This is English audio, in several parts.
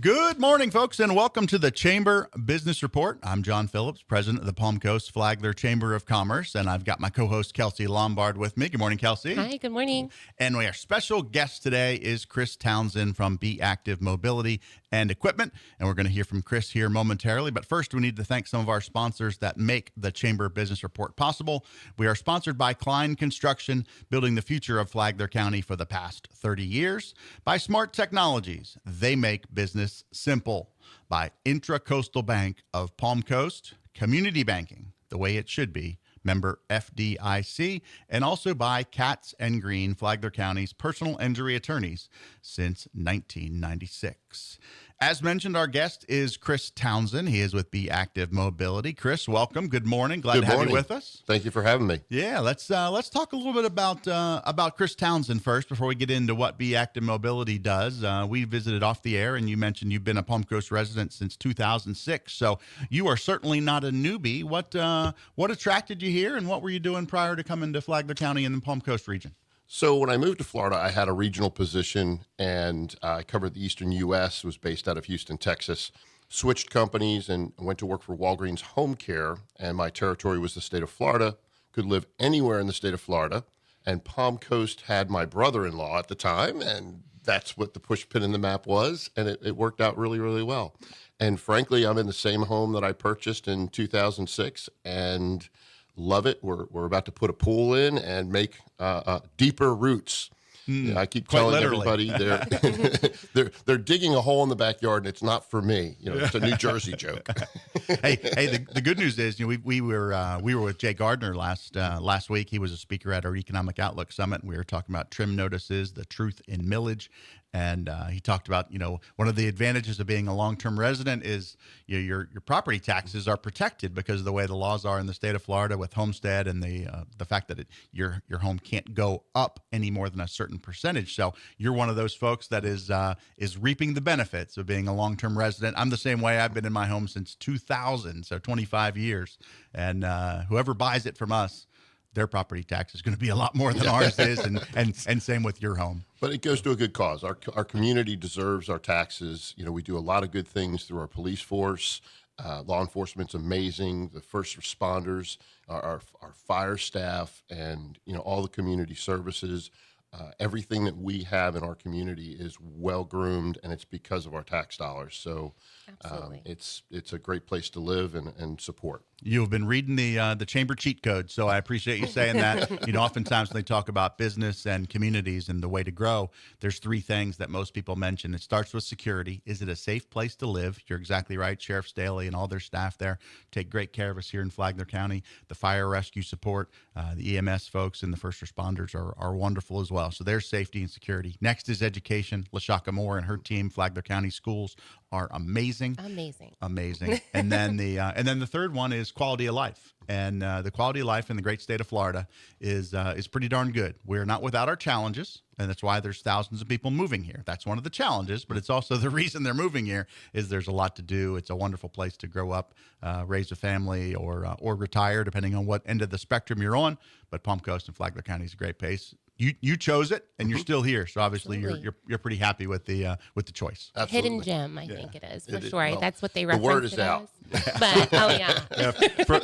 Good morning, folks, and welcome to the Chamber Business Report. I'm John Phillips, president of the Palm Coast Flagler Chamber of Commerce, and I've got my co-host Kelcie Lombard with me. Good morning, Kelcie. Hi, good morning. And our special guest today is Chris Townsend from Be Active Mobility and Equipment, and we're going to hear from Chris here momentarily. But first, we need to thank some of our sponsors that make the Chamber Business Report possible. We are sponsored by Cline Construction, building the future of Flagler County for the past 30 years. By Smart Technologies, they make business simple. By Intracoastal Bank of Palm Coast, community banking, the way it should be, member FDIC, and also by Katz Green, Flagler County's personal injury attorneys since 1996. As mentioned, our guest is Chris Townsend. He is with Be Active Mobility. Chris, welcome. Good morning. Glad to have you with us. Thank you for having me. Yeah, let's talk a little bit about Chris Townsend first before we get into what Be Active Mobility does. We visited off the air, and you mentioned you've been a Palm Coast resident since 2006, so you are certainly not a newbie. What attracted you here, and what were you doing prior to coming to Flagler County in the Palm Coast region? So when I moved to Florida, I had a regional position, and I covered the eastern U.S., was based out of Houston, Texas, switched companies and went to work for Walgreens Home Care, and my territory was the state of Florida, could live anywhere in the state of Florida, and Palm Coast had my brother-in-law at the time, and that's what the push pin in the map was, and it worked out really, really well. And frankly, I'm in the same home that I purchased in 2006, and love it. We're about to put a pool in and make deeper roots. I keep telling everybody they're digging a hole in the backyard, and it's not for me. It's a New Jersey joke. The good news is, we were with Jay Gardner last week. He was a speaker at our Economic Outlook Summit. And we were talking about trim notices, the truth in millage. And he talked about, one of the advantages of being a long-term resident is your property taxes are protected because of the way the laws are in the state of Florida with homestead and the fact that your home can't go up any more than a certain percentage. So you're one of those folks that is reaping the benefits of being a long-term resident. I'm the same way. I've been in my home since 2000, so 25 years. And whoever buys it from us, their property tax is going to be a lot more than ours is, and same with your home. But it goes to a good cause. Our community deserves our taxes. We do a lot of good things through our police force. Law enforcement's amazing. The first responders, our fire staff, and all the community services. Everything that we have in our community is well groomed, and it's because of our tax dollars. So it's a great place to live and support. You've been reading the chamber cheat code, so I appreciate you saying that. Oftentimes when they talk about business and communities and the way to grow, there's three things that most people mention. It starts with security. Is it a safe place to live? You're exactly right. Sheriff Staley and all their staff there take great care of us here in Flagler County. The fire rescue support, the EMS folks and the first responders are wonderful as well. So there's safety and security. Next is education. LaShaka Moore and her team, Flagler County Schools, are amazing. And then the third one is quality of life. And the quality of life in the great state of Florida is pretty darn good. We're not without our challenges, and that's why there's thousands of people moving here. That's one of the challenges, but it's also the reason they're moving here is there's a lot to do. It's a wonderful place to grow up, raise a family, or retire, depending on what end of the spectrum you're on. But Palm Coast and Flagler County is a great place. You chose it, and you're still here, so obviously you're pretty happy with the choice. Absolutely. Hidden gem, I think it is for sure. Well, that's what they reference. The word is out. But Yeah,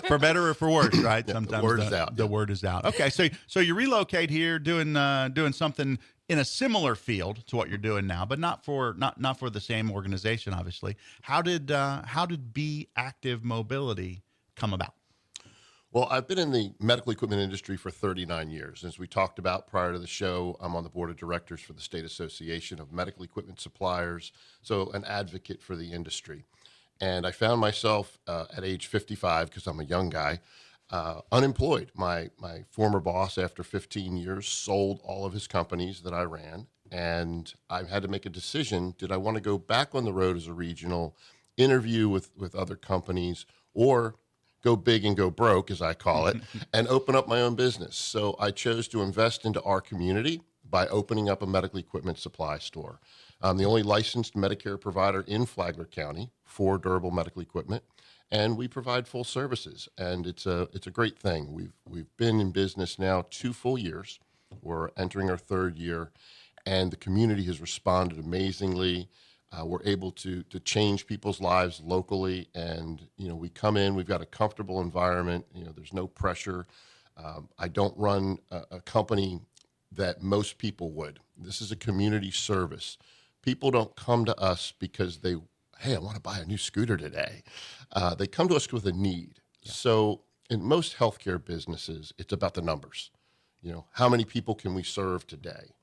for better or for worse, right? Sometimes the word is out. The word is out. Okay, so you relocate here, doing something in a similar field to what you're doing now, but not for the same organization, obviously. How did Be Active Mobility come about? Well, I've been in the medical equipment industry for 39 years. As we talked about prior to the show, I'm on the board of directors for the State Association of Medical Equipment Suppliers, so an advocate for the industry. And I found myself at age 55, because I'm a young guy, unemployed. My former boss, after 15 years, sold all of his companies that I ran, and I had to make a decision. Did I want to go back on the road as a regional, interview with other companies, or go big and go broke, as I call it, and open up my own business? So I chose to invest into our community by opening up a medical equipment supply store. I'm the only licensed Medicare provider in Flagler County for durable medical equipment, and we provide full services, and it's a great thing. We've been in business now 2 full years. We're entering our 3rd year, and the community has responded amazingly. We're able to change people's lives locally, and we come in. We've got a comfortable environment. There's no pressure. I don't run a company that most people would. This is a community service. People don't come to us because hey, I want to buy a new scooter today. They come to us with a need. Yeah. So in most healthcare businesses, it's about the numbers. How many people can we serve today?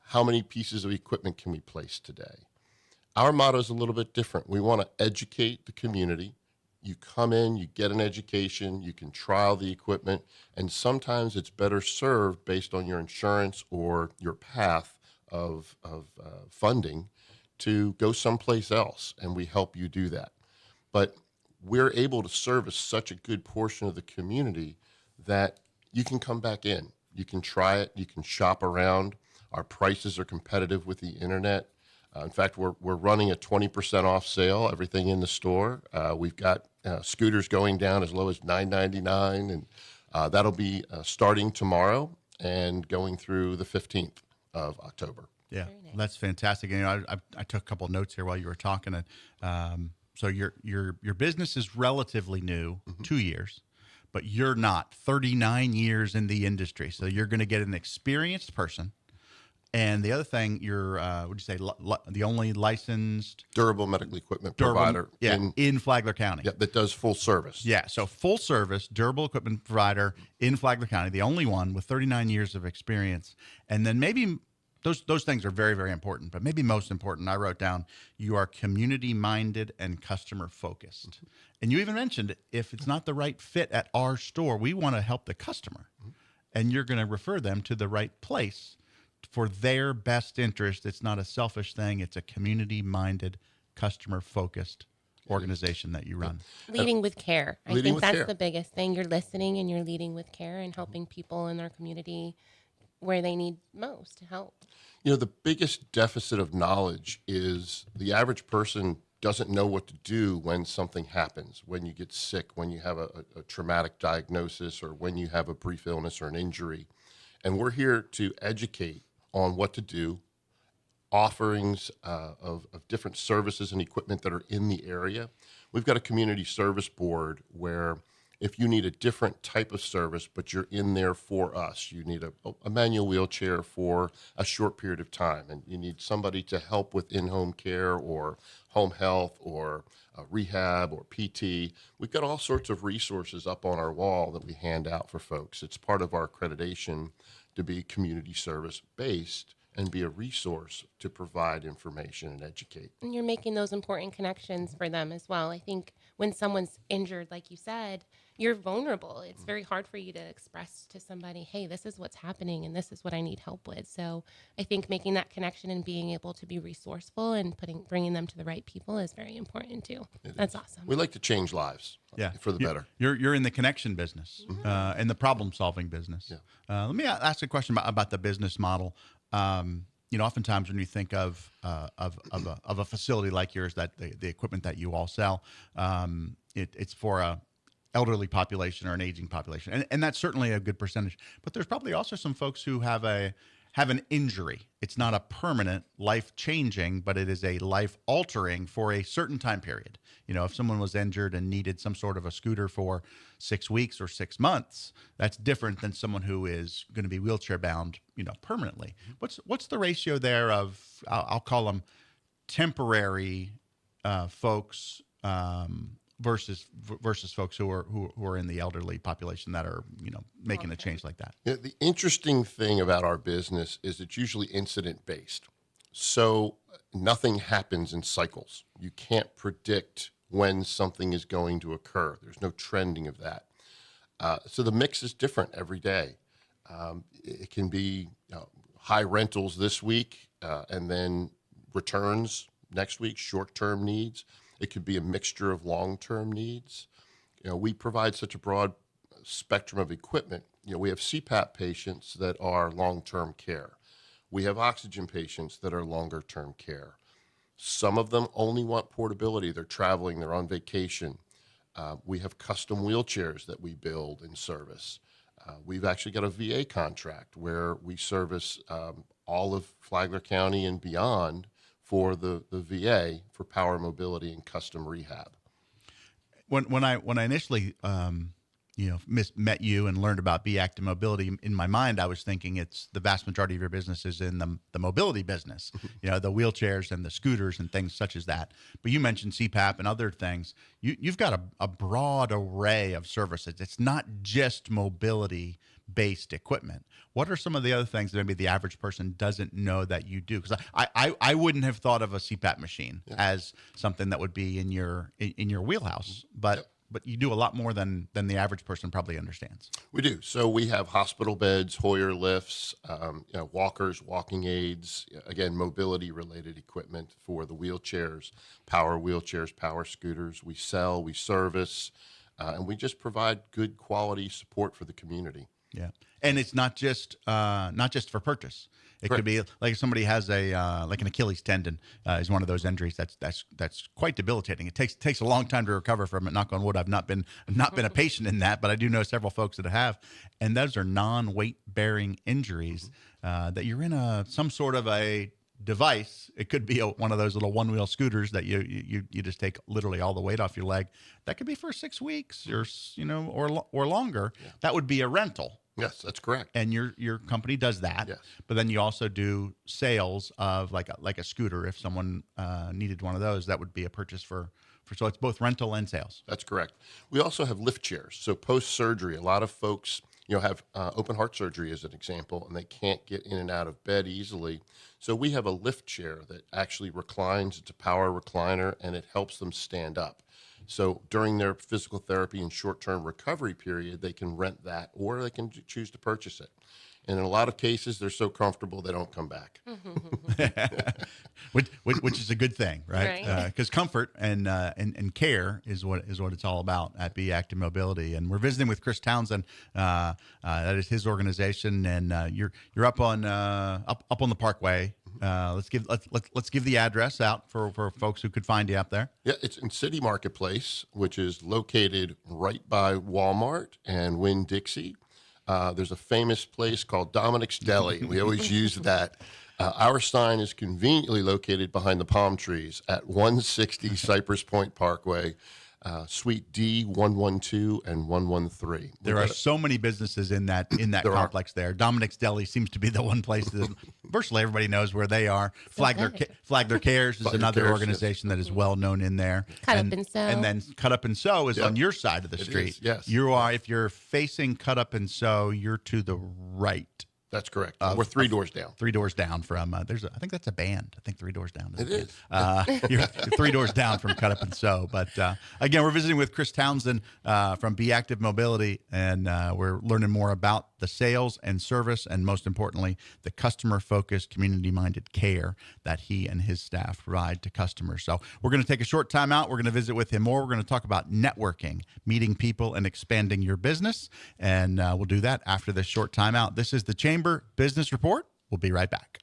How many pieces of equipment can we place today? Our motto is a little bit different. We want to educate the community. You come in, you get an education, you can trial the equipment, and sometimes it's better served based on your insurance or your path of funding to go someplace else, and we help you do that. But we're able to service such a good portion of the community that you can come back in. You can try it. You can shop around. Our prices are competitive with the internet. In fact, we're running a 20% off sale, everything in the store. We've got scooters going down as low as $9.99, and that'll be starting tomorrow and going through the 15th of October. Yeah, nice. That's fantastic. And, I took a couple of notes here while you were talking. So your business is relatively new, 2 years, but you're not 39 years in the industry. So you're going to get an experienced person. And the other thing, you're, would you say, the only licensed durable medical equipment provider in Flagler County. Yeah, that does full service. Yeah, so full service durable equipment provider in Flagler County, the only one with 39 years of experience. And then maybe those things are very, very important, but maybe most important, I wrote down, you are community minded and customer focused. And you even mentioned if it's not the right fit at our store, we want to help the customer, and you're going to refer them to the right place for their best interest. It's not a selfish thing. It's a community-minded, customer-focused organization that you run. Leading with care. I think that's the biggest thing. You're listening and you're leading with care and helping people in their community where they need most help. The biggest deficit of knowledge is the average person doesn't know what to do when something happens, when you get sick, when you have a traumatic diagnosis, or when you have a brief illness or an injury. And we're here to educate on what to do, offerings of different services and equipment that are in the area. We've got a community service board where if you need a different type of service, but you're in there for us, you need a manual wheelchair for a short period of time, and you need somebody to help with in-home care or home health or rehab or PT. We've got all sorts of resources up on our wall that we hand out for folks. It's part of our accreditation to be community service based and be a resource to provide information and educate. And you're making those important connections for them as well. I think when someone's injured, like you said, you're vulnerable. It's very hard for you to express to somebody, hey, this is what's happening and this is what I need help with. So I think making that connection and being able to be resourceful and bringing them to the right people is very important too. That's awesome. We like to change lives. Yeah, for the better. You're in the connection business, and the problem-solving business. Yeah. Let me ask a question about the business model. Oftentimes when you think of a facility like yours, that the equipment that you all sell, it's for a elderly population or an aging population, and that's certainly a good percentage. But there's probably also some folks who have an injury. It's not a permanent life-changing, but it is a life-altering for a certain time period. If someone was injured and needed some sort of a scooter for 6 weeks or 6 months, that's different than someone who is going to be wheelchair-bound, permanently. What's the ratio there of, I'll call them temporary folks versus folks who are in the elderly population that are making a change like that? Yeah, the interesting thing about our business is it's usually incident based, so nothing happens in cycles. You can't predict when something is going to occur. There's no trending of that. So the mix is different every day. It can be high rentals this week and then returns next week, short-term needs. It could be a mixture of long-term needs. We provide such a broad spectrum of equipment. We have CPAP patients that are long-term care. We have oxygen patients that are longer-term care. Some of them only want portability. They're traveling, they're on vacation. We have custom wheelchairs that we build and service. We've actually got a VA contract where we service all of Flagler County and beyond for the VA for power mobility and custom rehab. When I initially met you and learned about Be Active Mobility, in my mind I was thinking it's the vast majority of your business is in the mobility business, the wheelchairs and the scooters and things such as that. But you mentioned CPAP and other things. You've got a broad array of services. It's not just mobility based equipment. What are some of the other things that maybe the average person doesn't know that you do? Because I wouldn't have thought of a CPAP machine as something that would be in your wheelhouse, but you do a lot more than the average person probably understands. We do. So we have hospital beds, Hoyer lifts, walkers, walking aids, again, mobility related equipment for the wheelchairs, power scooters. We sell, we service, and we just provide good quality support for the community. Yeah, and it's not just for purchase. It Correct. could be like if somebody has like an Achilles tendon is one of those injuries that's quite debilitating. It takes a long time to recover from it. Knock on wood, I've not been a patient in that, but I do know several folks that have, and those are non-weight bearing injuries that you're in some sort of a device. It could be one of those little one-wheel scooters that you just take literally all the weight off your leg. That could be for 6 weeks or longer. Yeah. That would be a rental. Yes, that's correct. And your company does that. Yes. But then you also do sales of like a scooter. If someone needed one of those, that would be a purchase for so it's both rental and sales. That's correct. We also have lift chairs. So post-surgery, a lot of folks, have open heart surgery as an example, and they can't get in and out of bed easily. So we have a lift chair that actually reclines. It's a power recliner, and it helps them stand up. So during their physical therapy and short-term recovery period, they can rent that, or they can choose to purchase it. And in a lot of cases, they're so comfortable they don't come back. which is a good thing, right? Right. Because comfort and care is what it's all about at Be Active Mobility. And we're visiting with Chris Townsend. That is his organization, and you're up on the Parkway. Let's give the address out for folks who could find you up there. Yeah, it's in City Marketplace, which is located right by Walmart and Winn-Dixie. There's a famous place called Dominic's Deli. We always use that. Our sign is conveniently located behind the palm trees at 160 Cypress Point Parkway, Suite D 112 and 113. There are so many businesses in that complex there. Dominic's Deli seems to be the one place that virtually everybody knows where they are. Flagler Cares is another organization that is well known in there. Cut Up and Sew. And then Cut Up and Sew is on your side of the street. Is, yes. If you're facing Cut Up and Sew, you're to the right. That's correct. We're 3 doors down. 3 doors down from I think that's a band. I think 3 doors down. It is. You're 3 doors down from Cut Up and Sew. But again, we're visiting with Chris Townsend from Be Active Mobility, and we're learning more about the sales and service, and most importantly, the customer-focused, community-minded care that he and his staff provide to customers. So we're going to take a short time out. We're going to visit with him more. We're going to talk about networking, meeting people, and expanding your business, and we'll do that after this short time out. This is the Chamber Business Report. We'll be right back.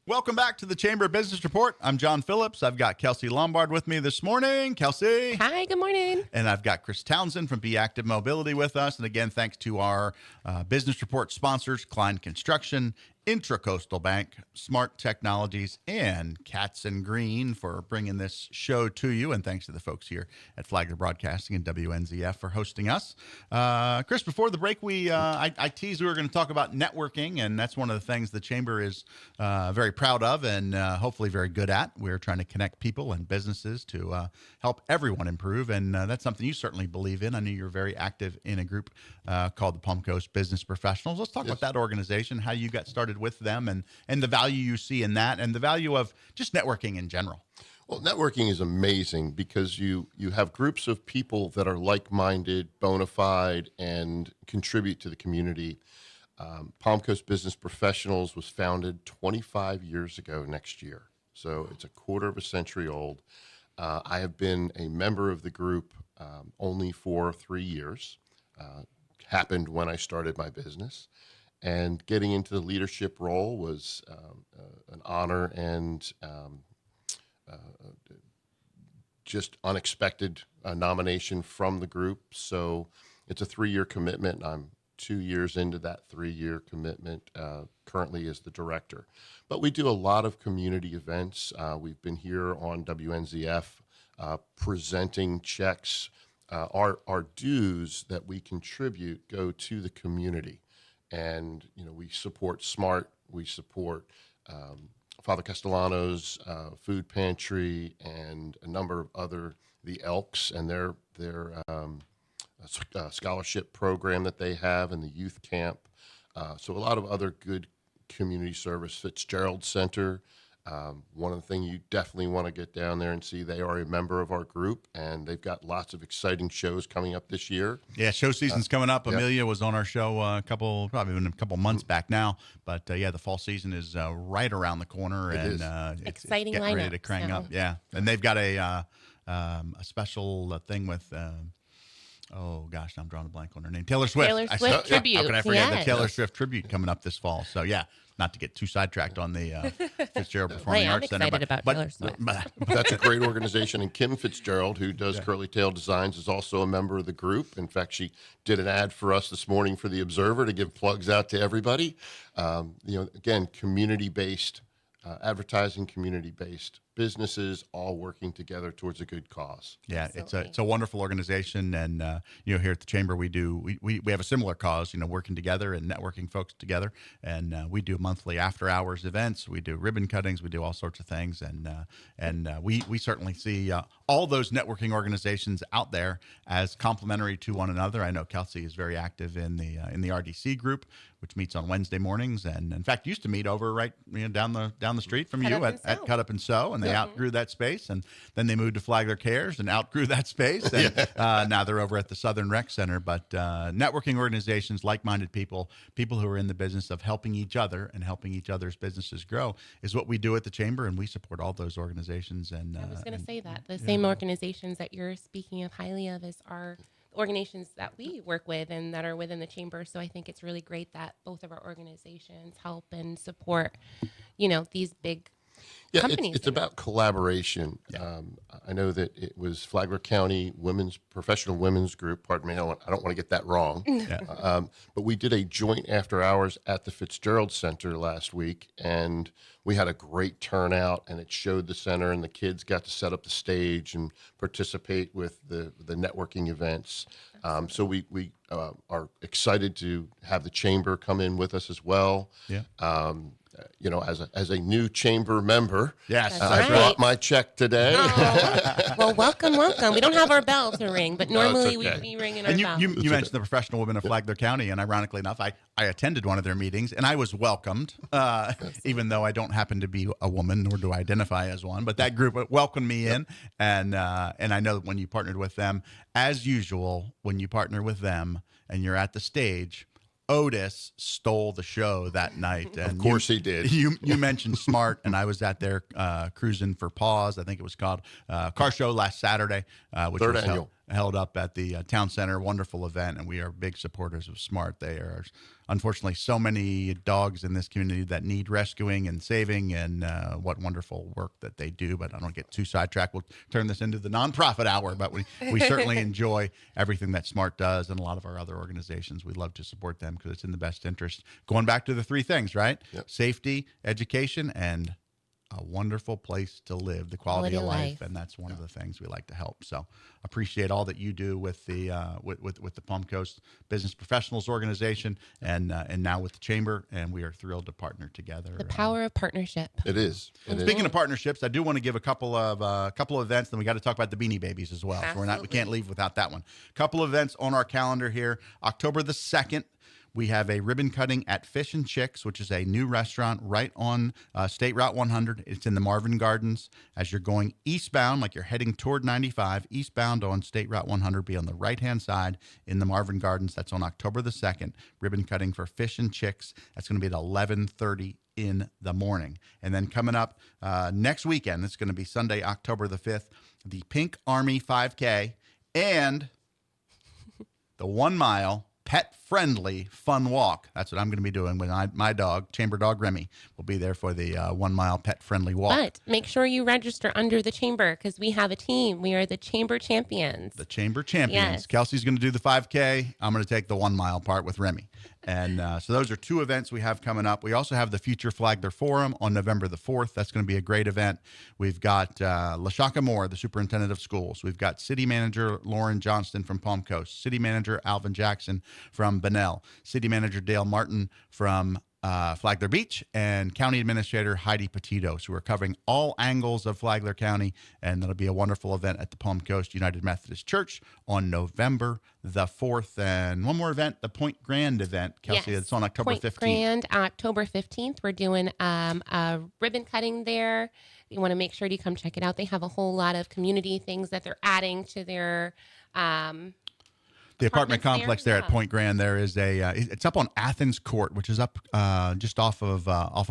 Welcome back to the Chamber Business Report. I'm John Phillips. I've got Kelcie Lombard with me this morning. Kelcie. Hi, good morning. And I've got Chris Townsend from Be Active Mobility with us. And again, thanks to our Business Report sponsors, Cline Construction, Intracoastal Bank, Smart Technologies, and Katz Green for bringing this show to you. And thanks to the folks here at Flagler Broadcasting and WNZF for hosting us. Chris, before the break, I teased we were going to talk about networking, and that's one of the things the Chamber is very proud of and hopefully very good at. We're trying to connect people and businesses to help everyone improve, and that's something you certainly believe in. I know you're very active in a group called the Palm Coast Business Professionals. Let's talk about that organization, how you got started with them, and the value you see in that, and the value of just networking in general. Well, networking is amazing because you have groups of people that are like-minded, bona fide, and contribute to the community. Palm Coast Business Professionals was founded 25 years ago next year, so it's a quarter of a century old. I have been a member of the group only for 3 years. Happened when I started my business. And getting into the leadership role was an honor and just unexpected nomination from the group. So it's a 3-year commitment. I'm 2 years into that 3-year commitment, currently as the director. But we do a lot of community events. We've been here on WNZF presenting checks. Our dues that we contribute go to the community. And, we support SMART, we support Father Castellano's food pantry, and a number of other, the Elks and their scholarship program that they have, and the youth camp. So a lot of other good community service. Fitzgerald Center, one of the things you definitely want to get down there and see. They are a member of our group, and they've got lots of exciting shows coming up this year. Yeah, show season's coming up. Yep. Amelia was on our show probably a couple months back now. But the fall season is right around the corner, It and is. Exciting it's getting ready to lineup, crank so. up. Yeah, and they've got a special thing with. Oh gosh, I'm drawing a blank on her name. Taylor Swift. Taylor I Swift said- tribute, How can I forget the yes. Taylor Swift tribute coming up this fall? So yeah, not to get too sidetracked on the Fitzgerald Performing Hey, I'm Arts Center. excited about Taylor Swift. That's a great organization. And Kim Fitzgerald, who does Curly Tail Designs, is also a member of the group. In fact, she did an ad for us this morning for the Observer to give plugs out to everybody. Again, community-based advertising, community-based businesses, all working together towards a good cause. Yeah, Absolutely. it's a wonderful organization, and here at the Chamber we have a similar cause, working together and networking folks together, and we do monthly after hours events, we do ribbon cuttings, we do all sorts of things, and we certainly see all those networking organizations out there as complementary to one another. I know Kelcie is very active in the RDC group, which meets on Wednesday mornings, and in fact used to meet over right down the street from Cut you Up and at Sew. Cut Up and Sew, and they outgrew that space, and then they moved to Flagler Cares and outgrew that space, and now they're over at the Southern Rec Center. But networking organizations, like-minded people who are in the business of helping each other and helping each other's businesses grow is what we do at the Chamber, and we support all those organizations. And I was going to say that the same organizations that you're speaking of highly of is our organizations that we work with and that are within the chamber. So I think it's really great that both of our organizations help and support, these big companies. It's about collaboration. I know that it was Flagler County Professional Women's Group. Pardon me, I don't want to get that wrong. But we did a joint after hours at the Fitzgerald Center last week, and we had a great turnout, and it showed the center, and the kids got to set up the stage and participate with the networking events. So we are excited to have the chamber come in with us as well. Yeah. As a new chamber member, Yes. That's I right. brought my check today. Oh, well, welcome. We don't have our bell to ring, but normally okay. we ring in our And bell. you mentioned the Professional Women of Flagler County, and ironically enough, I attended one of their meetings, and I was welcomed, even though I don't happen to be a woman, nor do I identify as one. But that group welcomed me in, and I know that when you partnered with them, as usual, when you partner with them and you're at the stage, Otis stole the show that night. And Of course he did. You mentioned SMART, and I was at their Cruising for Paws, I think it was called, car show last Saturday, which Third was annual. held up at the town center. Wonderful event, and we are big supporters of SMART. They are, unfortunately, so many dogs in this community that need rescuing and saving, and what wonderful work that they do. But I don't get too sidetracked. We'll turn this into the nonprofit hour, but we certainly enjoy everything that SMART does, and a lot of our other organizations. We love to support them because it's in the best interest. Going back to the three things, right? Yep. Safety, education, and a wonderful place to live, the quality of life, and that's one of the things we like to help. So appreciate all that you do with the with the Palm Coast Business Professionals Organization, and now with the Chamber, and we are thrilled to partner together. The power of partnership. It is. Speaking of partnerships, I do want to give a couple of events. Then we got to talk about the Beanie Babies as well. So we Absolutely. can't leave without that one. Couple of events on our calendar here. October the 2nd. We have a ribbon cutting at Fish and Chicks, which is a new restaurant right on State Route 100. It's in the Marvin Gardens. As you're going eastbound, like you're heading toward 95, eastbound on State Route 100, be on the right-hand side in the Marvin Gardens. That's on October the 2nd. Ribbon cutting for Fish and Chicks. That's going to be at 11:30 in the morning. And then coming up next weekend, it's going to be Sunday, October the 5th, the Pink Army 5K and the 1 mile pet-friendly fun walk. That's what I'm going to be doing with my dog, Chamber Dog Remy, will be there for the 1 mile pet-friendly walk. But make sure you register under the chamber because we have a team. We are the chamber champions. The chamber champions. Yes. Kelsey's going to do the 5K. I'm going to take the 1 mile part with Remy. And so those are 2 events we have coming up. We also have the Future Flagler Forum on November the 4th. That's going to be a great event. We've got LaShaka Moore, the superintendent of schools. We've got city manager Lauren Johnston from Palm Coast, city manager Alvin Jackson from Bunnell, city manager Dale Martin from Flagler Beach, and County Administrator Heidi Petito. So we're covering all angles of Flagler County, and that'll be a wonderful event at the Palm Coast United Methodist Church on November the 4th. And one more event, the Point Grand event, Kelcie. Yes. It's on October 15th. Point Grand, October 15th. We're doing a ribbon cutting there. You want to make sure you come check it out. They have a whole lot of community things that they're adding to their The apartment complex there yeah. at Point Grand, there is it's up on Athens Court, which is up just off of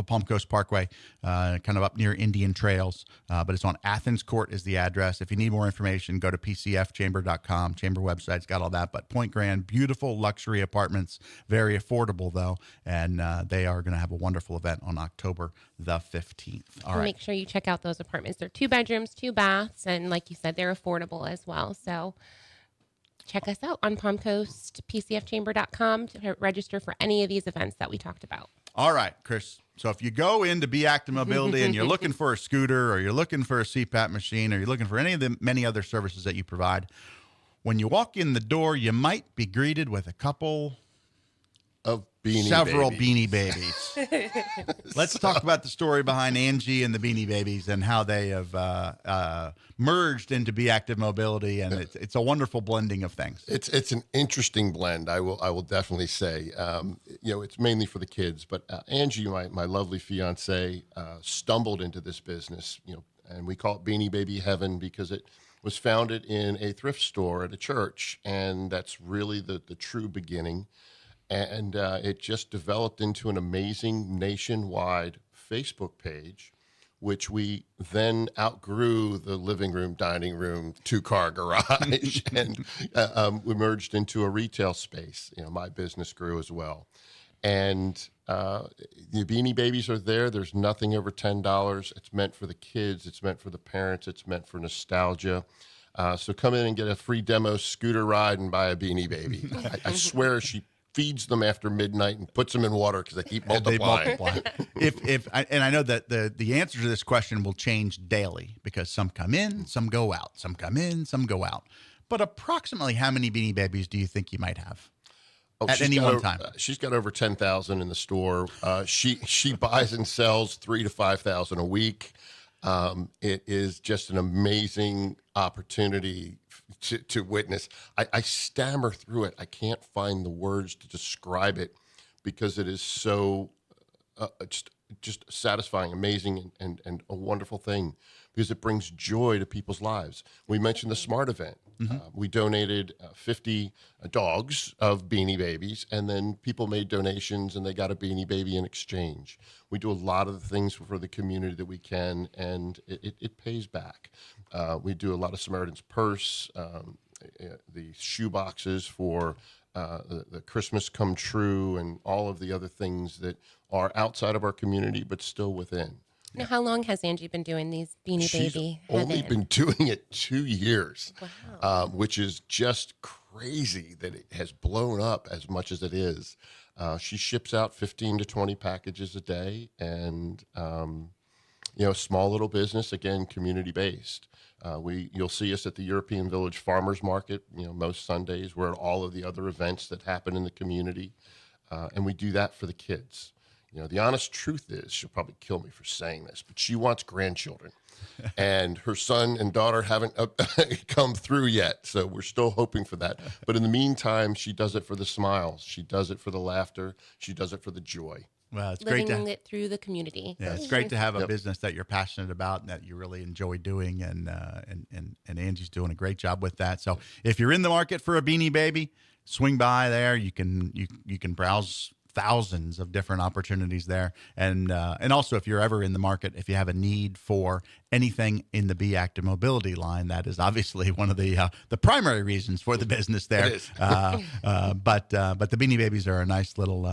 Palm Coast Parkway, kind of up near Indian Trails. But it's on Athens Court is the address. If you need more information, go to pcfchamber.com. Chamber website's got all that. But Point Grand, beautiful luxury apartments, very affordable though, and they are going to have a wonderful event on October the 15th. All right. Make sure you check out those apartments. They're 2 bedrooms, 2 baths, and like you said, they're affordable as well. So check us out on PalmCoastPCFChamber.com to register for any of these events that we talked about. All right, Chris. So if you go into Be Active Mobility and you're looking for a scooter, or you're looking for a CPAP machine, or you're looking for any of the many other services that you provide, when you walk in the door, you might be greeted with a couple of several babies. Beanie Babies. Let's talk about the story behind Angie and the Beanie Babies and how they have merged into Be Active Mobility, and it's a wonderful blending of things. It's an interesting blend. I will definitely say. It's mainly for the kids, but Angie, my lovely fiance, stumbled into this business. And we call it Beanie Baby Heaven because it was founded in a thrift store at a church, and that's really the true beginning. And it just developed into an amazing nationwide Facebook page, which we then outgrew the living room, dining room, 2-car garage, and we merged into a retail space. My business grew as well. And the Beanie Babies are there. There's nothing over $10. It's meant for the kids. It's meant for the parents. It's meant for nostalgia. So come in and get a free demo scooter ride and buy a Beanie Baby. I swear she feeds them after midnight and puts them in water because they keep multiplying. And I know that the answer to this question will change daily because some come in, some go out. Some come in, some go out. But approximately how many Beanie Babies do you think you might have at any one time? She's got over 10,000 in the store. She buys and sells 3,000 to 5,000 a week. It is just an amazing opportunity to witness. I stammer through it. I can't find the words to describe it because it is so just satisfying, amazing, and a wonderful thing because it brings joy to people's lives. We mentioned the SMART event. Mm-hmm. We donated 50 dogs of Beanie Babies, and then people made donations, and they got a Beanie Baby in exchange. We do a lot of the things for the community that we can, and it pays back. We do a lot of Samaritan's Purse, the shoe boxes for the Christmas Come True, and all of the other things that are outside of our community but still within. Now, how long has Angie been doing these Beanie Baby? She's only been doing it 2 years, wow. Which is just crazy that it has blown up as much as it is. She ships out 15 to 20 packages a day, and small little business, again, community-based. You'll see us at the European Village Farmers Market, most Sundays. We're at all of the other events that happen in the community, and we do that for the kids. The honest truth is, she'll probably kill me for saying this, but she wants grandchildren, and her son and daughter haven't come through yet, so we're still hoping for that. But in the meantime, she does it for the smiles. She does it for the laughter. She does it for the joy. Well, it's Living great it through the community. Yeah, it's great to have a business that you're passionate about and that you really enjoy doing, and Angie's doing a great job with that. So if you're in the market for a Beanie Baby, swing by there. You can browse thousands of different opportunities there. And also, if you're ever in the market, if you have a need for anything in the Be Active Mobility line, that is obviously one of the primary reasons for the business there. It is. But the Beanie Babies are a nice little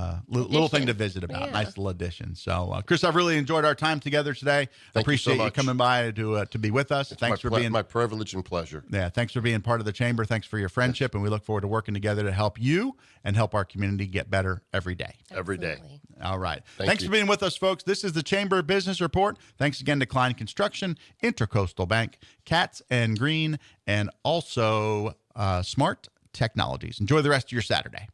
thing to visit about. Yeah. Nice little addition. So, Chris, I've really enjoyed our time together today. Thank you so Appreciate you much. coming by to be with us. Thanks for being my privilege and pleasure. Yeah, thanks for being part of the chamber. Thanks for your friendship, and we look forward to working together to help you and help our community get better every day. Every day. Absolutely. All right. Thank Thanks you. for being with us, folks. This is the Chamber Business Report. Thanks again to Cline Construction, Intracoastal Bank, Katz Green, and also Smart Technologies. Enjoy the rest of your Saturday.